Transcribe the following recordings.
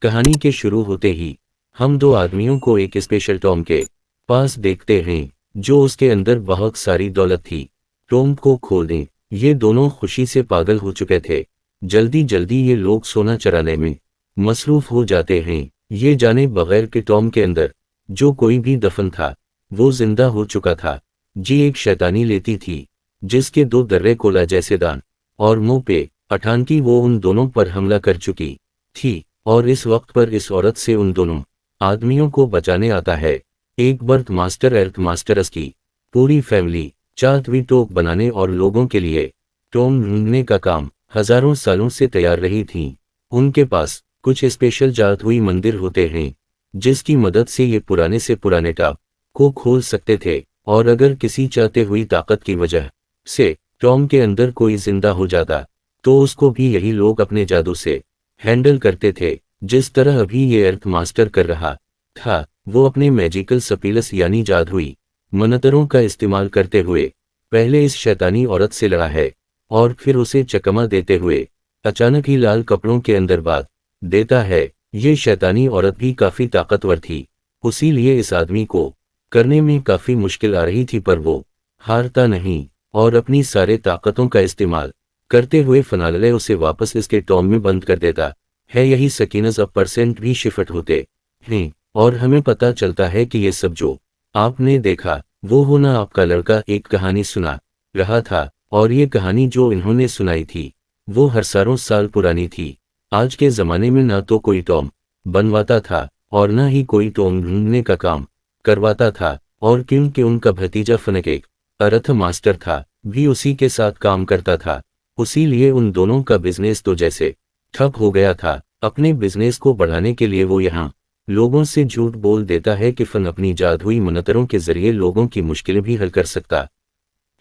कहानी के शुरू होते ही हम दो आदमियों को एक स्पेशल टॉम के पास देखते हैं जो उसके अंदर बहुत सारी दौलत थी। टॉम को खोल दें, ये दोनों खुशी से पागल हो चुके थे। जल्दी जल्दी ये लोग सोना चराने में मसरूफ हो जाते हैं, ये जाने बगैर कि टॉम के अंदर जो कोई भी दफन था वो जिंदा हो चुका था। जी एक शैतानी लेती थी जिसके दो दर्रे कोला जैसे दान और मुंह पे पठान की वो उन दोनों पर हमला कर चुकी थी और इस वक्त पर इस औरत से उन दोनों आदमियों को बचाने आता है एक बर्थ मास्टर एर्थ मास्टरस की पूरी फैमिली। चातवी टोक बनाने और लोगों के लिए टॉम ढूंढने का काम हजारों सालों से तैयार रही थी। उनके पास कुछ स्पेशल जात हुई मंदिर होते हैं जिसकी मदद से ये पुराने से पुराने टाप को खोल सकते थे, और अगर किसी चाहते हुई ताकत की वजह से टॉम के अंदर कोई जिंदा हो जाता तो उसको भी यही लोग अपने जादू से हैंडल करते थे। जिस तरह अभी ये अर्थ मास्टर कर रहा था, वो अपने मैजिकल सपीलस यानी जादुई मनतरों का इस्तेमाल करते हुए पहले इस शैतानी औरत से लड़ा है और फिर उसे चकमा देते हुए अचानक ही लाल कपड़ों के अंदर बांध देता है। ये शैतानी औरत भी काफी ताकतवर थी, उसीलिए इस आदमी को करने में काफी मुश्किल आ रही थी, पर वो हारता नहीं और अपनी सारे ताकतों का इस्तेमाल करते हुए फनाले उसे वापस इसके टॉम में बंद कर देता है। यही सकीनस अब % भी शिफ्ट होते हैं और हमें पता चलता है कि ये सब जो आपने देखा वो होना आपका लड़का एक कहानी सुना रहा था, और ये कहानी जो इन्होंने सुनाई थी वो हजारों साल पुरानी थी। आज के ज़माने में ना तो कोई टॉम बनवाता था और ना ही कोई टॉम ढूंढने का काम करवाता था, और क्योंकि उनका भतीजा फनक एक अर्थ मास्टर था भी उसी के साथ काम करता था, उसीलिए उन दोनों का बिजनेस तो जैसे ठप हो गया था। अपने बिजनेस को बढ़ाने के लिए वो यहाँ लोगों से झूठ बोल देता है कि फन अपनी जादुई मनतरों के जरिए लोगों की मुश्किलें भी हल कर सकता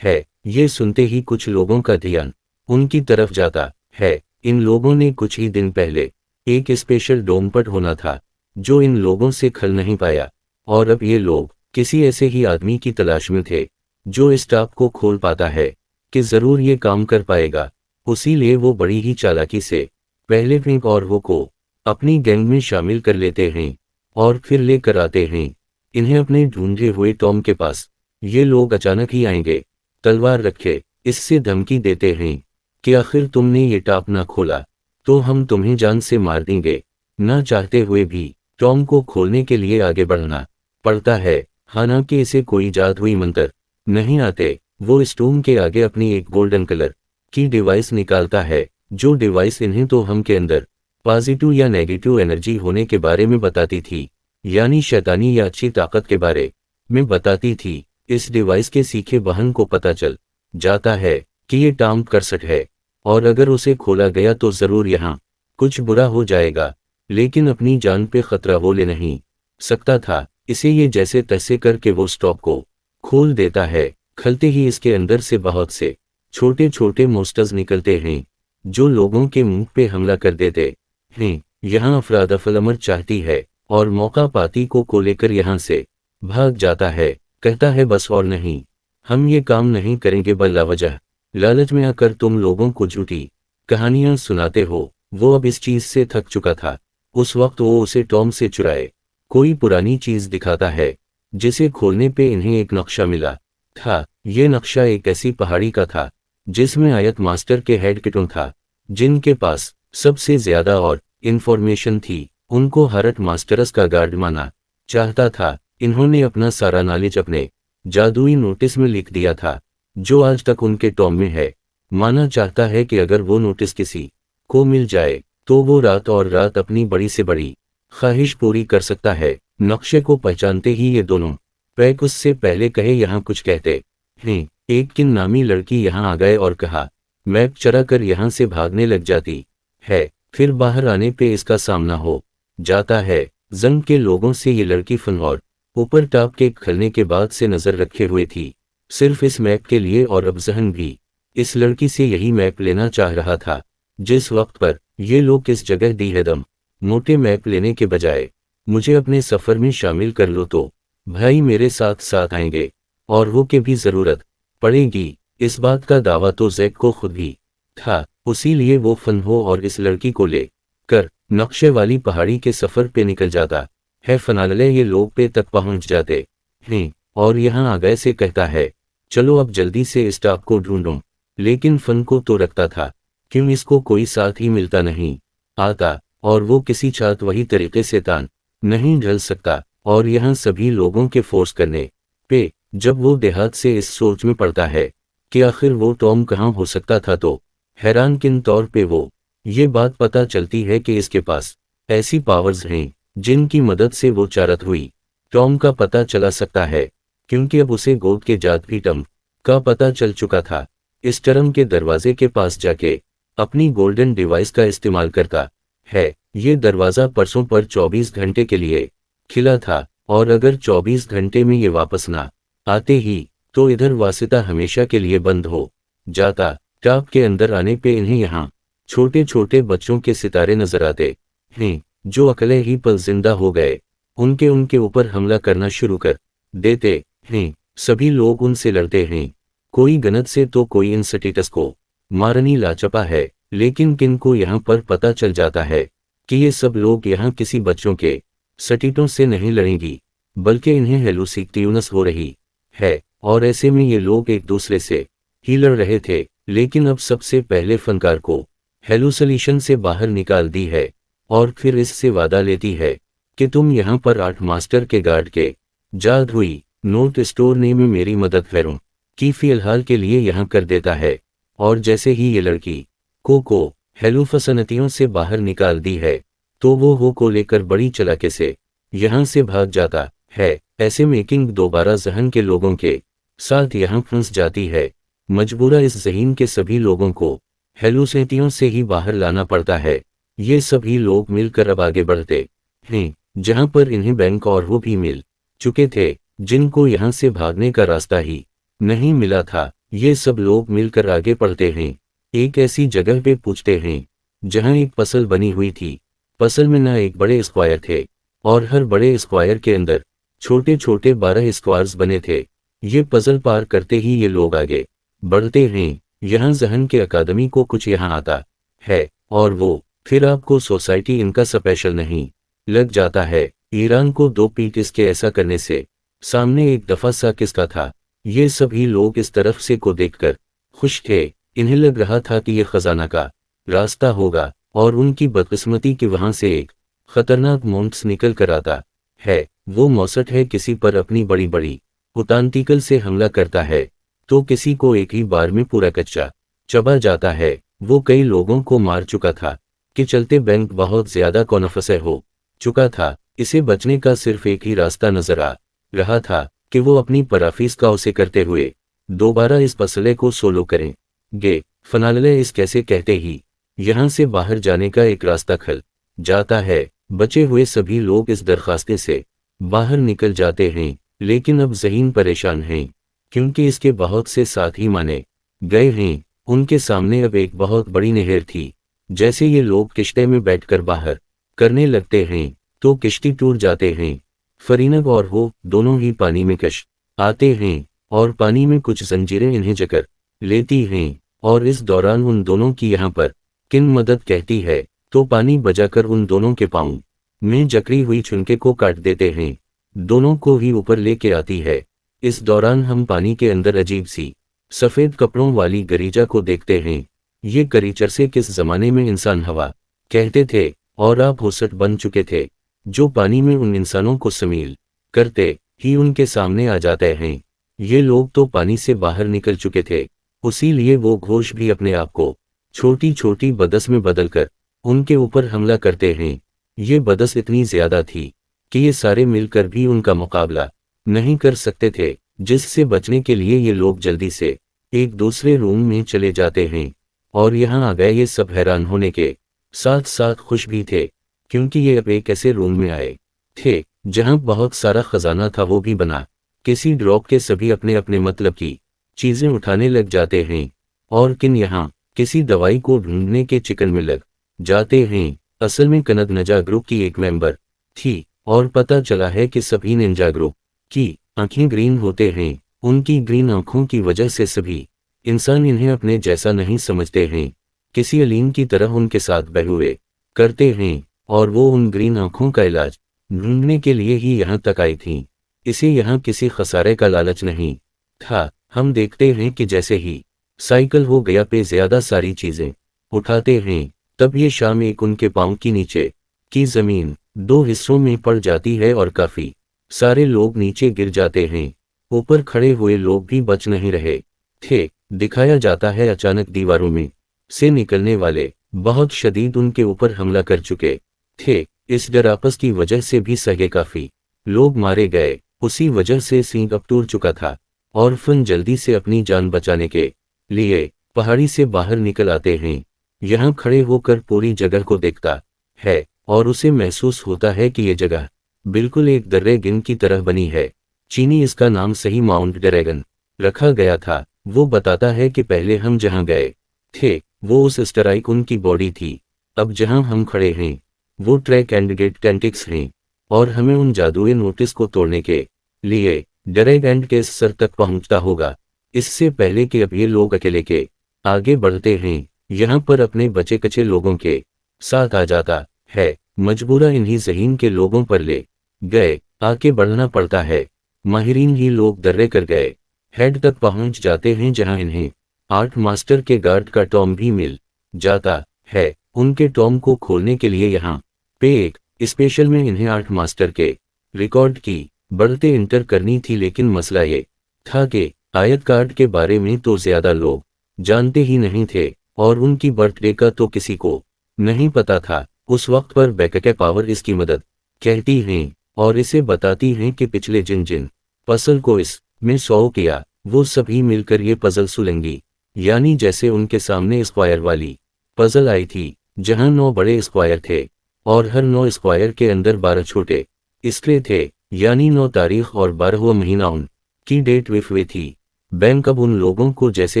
है। ये सुनते ही कुछ लोगों का ध्यान उनकी तरफ जाता है। इन लोगों ने कुछ ही दिन पहले एक स्पेशल डोमपट होना था जो इन लोगों से खल नहीं पाया, और अब ये लोग किसी ऐसे ही आदमी की तलाश में थे जो इस टाप को खोल पाता है कि जरूर ये काम कर पाएगा। उसीलिए वो बड़ी ही चालाकी से पहले पिंक और वो को अपनी गैंग में शामिल कर लेते हैं और फिर लेकर आते हैं इन्हें अपने ढूंढे हुए टॉम के पास। ये लोग अचानक ही आएंगे, तलवार रखे इससे धमकी देते हैं कि आखिर तुमने ये टाप ना खोला तो हम तुम्हें जान से मार देंगे। ना चाहते हुए भी टॉम को खोलने के लिए आगे बढ़ना पड़ता है, हालांकि इसे कोई जादुई मंत्र नहीं आते। वो स्टोन के आगे अपनी एक गोल्डन कलर की डिवाइस निकालता है, जो डिवाइस इन्हें तो हम के अंदर पॉजिटिव या नेगेटिव एनर्जी होने के बारे में बताती थी, यानी शैतानी या अच्छी ताकत के बारे में बताती थी। इस डिवाइस के सीखे बहन को पता चल जाता है कि ये टाम करसट है और अगर उसे खोला गया तो जरूर यहाँ कुछ बुरा हो जाएगा, लेकिन अपनी जान पे खतरा वो ले नहीं सकता था। इसे ये जैसे तैसे करके वो स्टॉप को खोल देता है। खलते ही इसके अंदर से बहुत से छोटे छोटे मोस्टर्स निकलते हैं जो लोगों के मुंह पे हमला कर देते हैं। यहाँ अफरादफलमर चाहती है और मौका पाती को लेकर यहाँ से भाग जाता है। कहता है बस और नहीं, हम ये काम नहीं करेंगे, बल्ला वजह लालच में आकर तुम लोगों को झूठी कहानियां सुनाते हो। वो अब इस चीज से थक चुका था। उस वक्त वो उसे टॉम से चुराए कोई पुरानी चीज दिखाता है जिसे खोलने पे इन्हें एक नक्शा मिला था। ये नक्शा एक ऐसी पहाड़ी का था जिसमें आयत मास्टर के हेड किटुन था, जिनके पास सबसे ज्यादा और इंफॉर्मेशन थी। उनको हरट मास्टरस का गार्ड माना चाहता था। इन्होंने अपना सारा नॉलेज अपने जादुई नोटिस में लिख दिया था जो आज तक उनके टॉम में है। माना चाहता है कि अगर वो नोटिस किसी को मिल जाए तो वो रात और रात अपनी बड़ी से बड़ी ख्वाहिश पूरी कर सकता है। नक्शे को पहचानते ही ये दोनों पैक उससे पहले कहे यहाँ कुछ कहते हैं। एक किन नामी लड़की यहाँ आ गए और कहा मैप चरा कर यहाँ से भागने लग जाती है। फिर बाहर आने पे इसका सामना हो जाता है जंग के लोगों से। ये लड़की फन और ऊपर टाप के खलने के बाद से नजर रखे हुए थी सिर्फ इस मैप के लिए, और अब जहन भी इस लड़की से यही मैप लेना चाह रहा था। जिस वक्त पर ये लोग इस जगह दी है दम मोटे मैप लेने के बजाय मुझे अपने सफर में शामिल कर लो तो भाई मेरे साथ साथ आएंगे और वो के भी जरूरत पड़ेगी। इस बात का दावा तो जैक को खुद भी था, उसीलिए वो फन हो और इस लड़की को ले कर नक्शे वाली पहाड़ी के सफर पे निकल जाता है। फनाले ये लोग पे तक पहुंच जाते हैं और यहाँ आ गए से कहता है, चलो अब जल्दी से इस टाप को ढूंढो। लेकिन फन को तो रखता था, क्यों इसको कोई साथ ही मिलता नहीं आता, और वो किसी छात वही तरीके से तान नहीं ढल सकता। और यहाँ सभी लोगों के फोर्स करने पे जब वो देहात से इस सोच में पड़ता है कि आखिर वो टॉम कहाँ हो सकता था, तो हैरान किन तौर पे वो ये बात पता चलती है कि इसके पास ऐसी पावर्स हैं जिनकी मदद से वो चारत हुई टॉम का पता चला सकता है, क्योंकि अब उसे गोद के जात भी टम का पता चल चुका था। इस टर्म के दरवाजे के पास जाके अपनी गोल्डन डिवाइस का इस्तेमाल करता है। ये दरवाज़ा परसों पर 24 घंटे के लिए खिला था, और अगर 24 घंटे में ये वापस ना आते ही तो इधर वासिता हमेशा के लिए बंद हो जाता। टाप के अंदर आने पे इन्हें यहाँ छोटे छोटे बच्चों के सितारे नजर आते हैं जो अकेले ही पल जिंदा हो गए उनके ऊपर हमला करना शुरू कर देते हैं। सभी लोग उनसे लड़ते हैं, कोई गनत से तो कोई इन स्टेटस को मारनी लाचपा है। लेकिन किन को यहाँ पर पता चल जाता है कि ये सब लोग यहाँ किसी बच्चों के सटीटों से नहीं लड़ेंगी, बल्कि इन्हें हेलुसिक्यूनस हो रही है। और ऐसे में ये लोग एक दूसरे से ही लड़ रहे थे। लेकिन अब सबसे पहले फनकार को हेलुसिनेशन से बाहर निकाल दी है और फिर इससे वादा लेती है कि तुम यहाँ पर आर्ट मास्टर के गार्ड के जाद हुई नोट स्टोर ने में मेरी मदद करूं कि फिलहाल के लिए यहाँ कर देता है। और जैसे ही ये लड़की को हेलुफसनतियों से बाहर निकाल दी है तो वो हो को लेकर बड़ी चालाकी से यहाँ से भाग जाता है। ऐसे में किंग दोबारा जहन के लोगों के साथ यहाँ फंस जाती है। मजबूरा इस जहीन के सभी लोगों को हेलुसिनेटियों से ही बाहर लाना पड़ता है। ये सभी लोग मिलकर अब आगे बढ़ते हैं, जहाँ पर इन्हें बैंक और वो भी मिल चुके थे जिनको यहाँ से भागने का रास्ता ही नहीं मिला था। ये सब लोग मिलकर आगे बढ़ते हैं, एक ऐसी जगह पे पूछते हैं जहाँ एक पसल बनी हुई थी। पसल में ना एक बड़े स्क्वायर थे और हर बड़े स्क्वायर के अंदर छोटे छोटे 12 स्क्वायर्स बने थे। ये पजल पार करते ही ये लोग आगे बढ़ते हैं। यहाँ जहन के अकादमी को कुछ यहाँ आता है और वो फिर आपको सोसाइटी इनका स्पेशल नहीं लग जाता है। ईरान को 2 पीट इसके ऐसा करने से सामने एक दफा सा किसका था। ये सभी लोग इस तरफ से को देखकर खुश थे। इन्हें लग रहा था कि ये खजाना का रास्ता होगा और उनकी बदकिस्मती कि वहां से एक खतरनाक मॉन्क्स निकल कर आता है। वो मौसट है किसी पर अपनी बड़ी बड़ी उतांतिकल से हमला करता है तो किसी को एक ही बार में पूरा कच्चा चबा जाता है। वो कई लोगों को मार चुका था कि चलते बैंक बहुत ज्यादा कॉन्फसे हो चुका था। इसे बचने का सिर्फ एक ही रास्ता नजर आ रहा था कि वो अपनी पराफीस का उसे करते हुए दोबारा इस मसले को सोलो करेंगे। फनाले इस कैसे कहते ही यहाँ से बाहर जाने का एक रास्ता खल जाता है। बचे हुए सभी लोग इस दरखास्ते से बाहर निकल जाते हैं, लेकिन अब ज़हीन परेशान हैं क्योंकि इसके बहुत से साथी माने गए हैं। उनके सामने अब एक बहुत बड़ी नहर थी। जैसे ये लोग किश्ते में बैठकर बाहर करने लगते हैं तो किश्ती टूट जाते हैं। फरीनग और वो दोनों ही पानी में कश आते हैं और पानी में कुछ जंजीरें इन्हें जकड़ लेती हैं। और इस दौरान उन दोनों की यहाँ पर किन मदद कहती है तो पानी बजाकर उन दोनों के पाँव में जकड़ी हुई छुनके को काट देते हैं। दोनों को ही ऊपर लेके आती है। इस दौरान हम पानी के अंदर अजीब सी सफ़ेद कपड़ों वाली गरीजा को देखते हैं। ये गरीचर से किस जमाने में इंसान हवा कहते थे और आप होसट बन चुके थे जो पानी में उन इंसानों को समील करते ही उनके सामने आ जाते हैं। ये लोग तो पानी से बाहर निकल चुके थे, उसी लिए वो घोष भी अपने आप को छोटी छोटी बदस में बदलकर उनके ऊपर हमला करते हैं। ये बदस इतनी ज्यादा थी कि ये सारे मिलकर भी उनका मुकाबला नहीं कर सकते थे, जिससे बचने के लिए ये लोग जल्दी से एक दूसरे रूम में चले जाते हैं। और यहाँ आ गए ये सब हैरान होने के साथ साथ खुश भी थे क्योंकि ये अब एक ऐसे रूम में आए थे जहाँ बहुत सारा खजाना था। वो भी बना किसी ड्रॉप के सभी अपने अपने मतलब की चीजें उठाने लग जाते हैं और किन यहाँ किसी दवाई को ढूंढने के चिकन में लग जाते हैं। असल में कनद नजा ग्रुप की एक मेंबर थी और पता चला है कि सभी निंजा ग्रुप की आंखें ग्रीन होते हैं। उनकी ग्रीन आंखों की वजह से सभी इंसान इन्हें अपने जैसा नहीं समझते हैं, किसी अलीन की तरह उनके साथ बहहुए करते हैं। और वो उन ग्रीन आंखों का इलाज ढूंढने के लिए ही यहाँ तक आई थी। इसे यहाँ किसी खसारे का लालच नहीं था। हम देखते हैं कि जैसे ही साइकिल हो गया पे ज्यादा सारी चीजें उठाते हैं, तब ये शाम एक उनके पांव की नीचे की जमीन दो हिस्सों में पड़ जाती है और काफी सारे लोग नीचे गिर जाते हैं। ऊपर खड़े हुए लोग भी बच नहीं रहे थे। दिखाया जाता है अचानक दीवारों में से निकलने वाले बहुत शदीद उनके ऊपर हमला कर चुके थे। इस डर आपस की वजह से भी सगे काफी लोग मारे गए। उसी वजह से सींग अब टूट चुका था और फन जल्दी से अपनी जान बचाने के लिए पहाड़ी से बाहर निकल आते हैं। यहाँ खड़े होकर पूरी जगह को देखता है और उसे महसूस होता है कि ये जगह बिल्कुल एक दर्रे की तरह बनी है। चीनी इसका नाम सही माउंट ड्रैगन रखा गया था। वो बताता है कि पहले हम जहाँ गए थे वो उस स्ट्राइक उनकी बॉडी थी। अब जहाँ हम खड़े हैं वो ट्रैक एंड गेट टेंटिक्स हैं और हमें उन जादुई नोटिस को तोड़ने के लिए ड्रैग एंड के सर तक पहुंचता होगा। इससे पहले कि अब ये लोग अकेले के आगे बढ़ते हैं, यहाँ पर अपने बचे कचे लोगों के साथ आ जाता है। मजबूरा इन्हीं ज़हीन के लोगों पर ले गए आके बढ़ना पड़ता है। माहिरीन ही लोग दर्रे कर गए हेड तक पहुंच जाते हैं जहां इन्हें आर्ट मास्टर के गार्ड का टॉम भी मिल जाता है। उनके टॉम को खोलने के लिए यहाँ पे एक स्पेशल में इन्हें आर्ट मास्टर के रिकॉर्ड की बढ़ते इंटर करनी थी। लेकिन मसला ये था कि आयत कार्ड के बारे में तो ज्यादा लोग जानते ही नहीं थे और उनकी बर्थडे का तो किसी को नहीं पता था। उस वक्त पर बैकके पावर इसकी मदद कहती हैं और इसे बताती हैं कि पिछले जिन जिन पजल को इस में सॉल्व किया वो सभी मिलकर ये पजल सुलेंगी। यानी जैसे उनके सामने स्क्वायर वाली पजल आई थी जहां 9 बड़े स्क्वायर थे और हर 9 स्क्वायर के अंदर 12 छोटे स्क्वायर थे। यानी 9 तारीख और 12वां महीना उन की डेट विफवे थी। बैंक अब उन लोगों को जैसे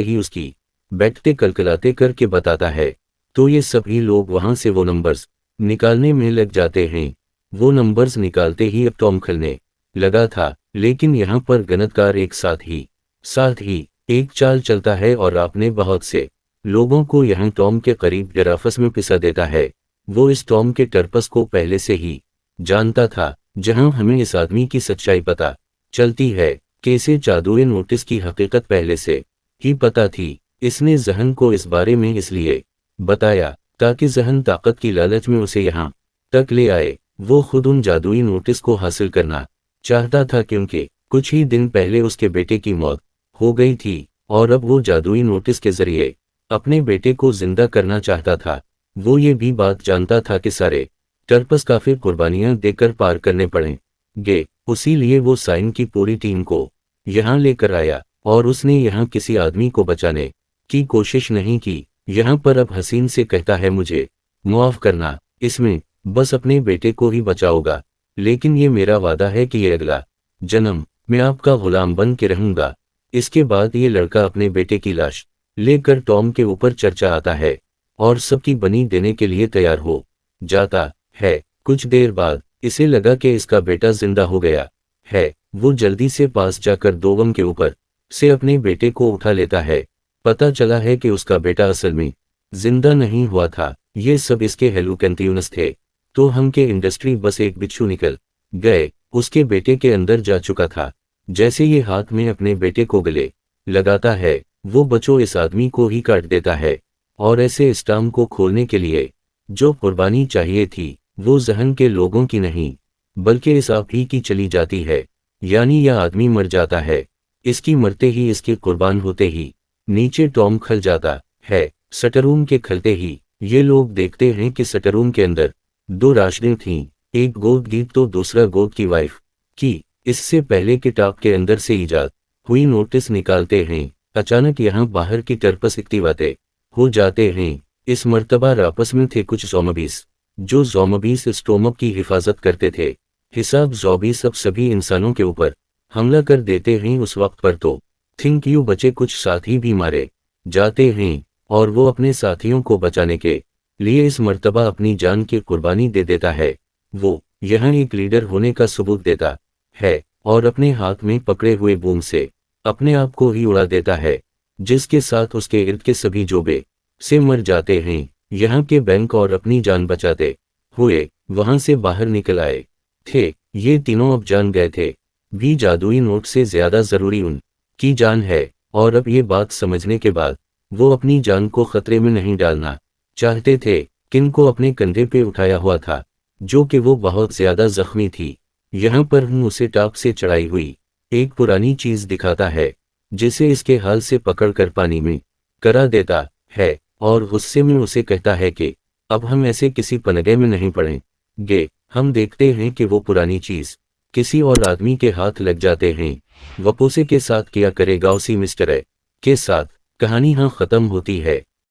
ही उसकी बैठते कलकलाते करके बताता है तो ये सभी लोग वहां से वो नंबर्स निकालने में लग जाते हैं। वो नंबर्स निकालते ही अब टॉम खलने लगा था। लेकिन यहाँ पर गणितकार एक साथ ही एक चाल चलता है और आपने बहुत से लोगों को यहाँ टॉम के करीब ड्राफस में पिसा देता है। वो इस टॉम के टर्पस को पहले से ही जानता था। जहां हमें इस आदमी की सच्चाई पता चलती है कि इसे जादुई नोटिस की हकीकत पहले से ही पता थी। इसने जहन को इस बारे में इसलिए बताया ताकि जहन ताकत की लालच में उसे यहाँ तक ले आए। वो खुद उन जादुई नोटिस को हासिल करना चाहता था क्योंकि कुछ ही दिन पहले उसके बेटे की मौत हो गई थी और अब वो जादुई नोटिस के जरिए अपने बेटे को जिंदा करना चाहता था। वो ये भी बात जानता था कि सारे टर्पस काफी कुर्बानियां देकर पार करने पड़ेंगे। उसी लिए वो साइन की पूरी टीम को यहाँ लेकर आया और उसने यहाँ किसी आदमी को बचाने की कोशिश नहीं की। यहाँ पर अब हसीन से कहता है मुझे मुआफ करना, इसमें बस अपने बेटे को ही बचाओगा, लेकिन ये मेरा वादा है कि ये अगला जन्म मैं आपका गुलाम बन के रहूंगा। इसके बाद ये लड़का अपने बेटे की लाश लेकर टॉम के ऊपर चर्चा आता है और सबकी बनी देने के लिए तैयार हो जाता है। कुछ देर बाद इसे लगा कि इसका बेटा जिंदा हो गया है। वो जल्दी से पास जाकर दोगम के ऊपर से अपने बेटे को उठा लेता है। पता चला है कि उसका बेटा असल में जिंदा नहीं हुआ था, ये सब इसके हेलुकेंट्यूनस थे। तो हम के इंडस्ट्री बस एक बिच्छू निकल गए उसके बेटे के अंदर जा चुका था। जैसे ये हाथ में अपने बेटे को गले लगाता है वो बच्चों इस आदमी को ही काट देता है और ऐसे स्टाम को खोलने के लिए जो कुर्बानी चाहिए थी वो जहन के लोगों की नहीं बल्कि इस आप ही की चली जाती है। यानी यह आदमी मर जाता है। इसकी मरते ही इसके कुर्बान होते ही नीचे टॉम खल जाता है। शटरूम के खलते ही ये लोग देखते हैं कि शटरूम के अंदर 2 राशदें थीं, एक गोद की तो दूसरा गोद की वाइफ की। इससे पहले कि टाप के अंदर से ईजाद हुई नोटिस निकालते हैं, अचानक यहाँ बाहर की टर्पस इक्तिवाते हो जाते हैं। इस मर्तबा आपस में थे कुछ ज़ॉम्बीज़ जो ज़ॉम्बीज़ स्टोमक की हिफाजत करते थे। हिसाब ज़ॉम्बीज़ अब सभी इंसानों के ऊपर हमला कर देते हैं। उस वक्त पर तो थिंक यू बचे कुछ साथी भी मारे जाते हैं और वो अपने साथियों को बचाने के लिए इस मर्तबा अपनी जान की कुर्बानी दे देता है। वो यहाँ एक लीडर होने का सबूत देता है और अपने हाथ में पकड़े हुए बूम से अपने आप को ही उड़ा देता है, जिसके साथ उसके इर्द के सभी जोबे से मर जाते हैं। यहाँ के बैंक और अपनी जान बचाते हुए वहां से बाहर निकल आए थे। ये तीनों अब जान गए थे भी जादुई नोट से ज्यादा जरूरी उनकी जान है, और अब ये बात समझने के बाद वो अपनी जान को खतरे में नहीं डालना चाहते थे। किन को अपने कंधे पे उठाया हुआ था, जो कि वो बहुत ज्यादा जख्मी थी। यहाँ पर उसे टाप से चढ़ाई हुई एक पुरानी चीज दिखाता है, जिसे इसके हाल से पकड़कर पानी में करा देता है, और गुस्से में उसे कहता है कि अब हम ऐसे किसी पनगे में नहीं पड़ेंगे। हम देखते हैं कि वो पुरानी चीज किसी और आदमी के हाथ लग जाते हैं। वपोसे के साथ किया करेगा उसी मिस्टर ए के साथ कहानी यहाँ खत्म होती है।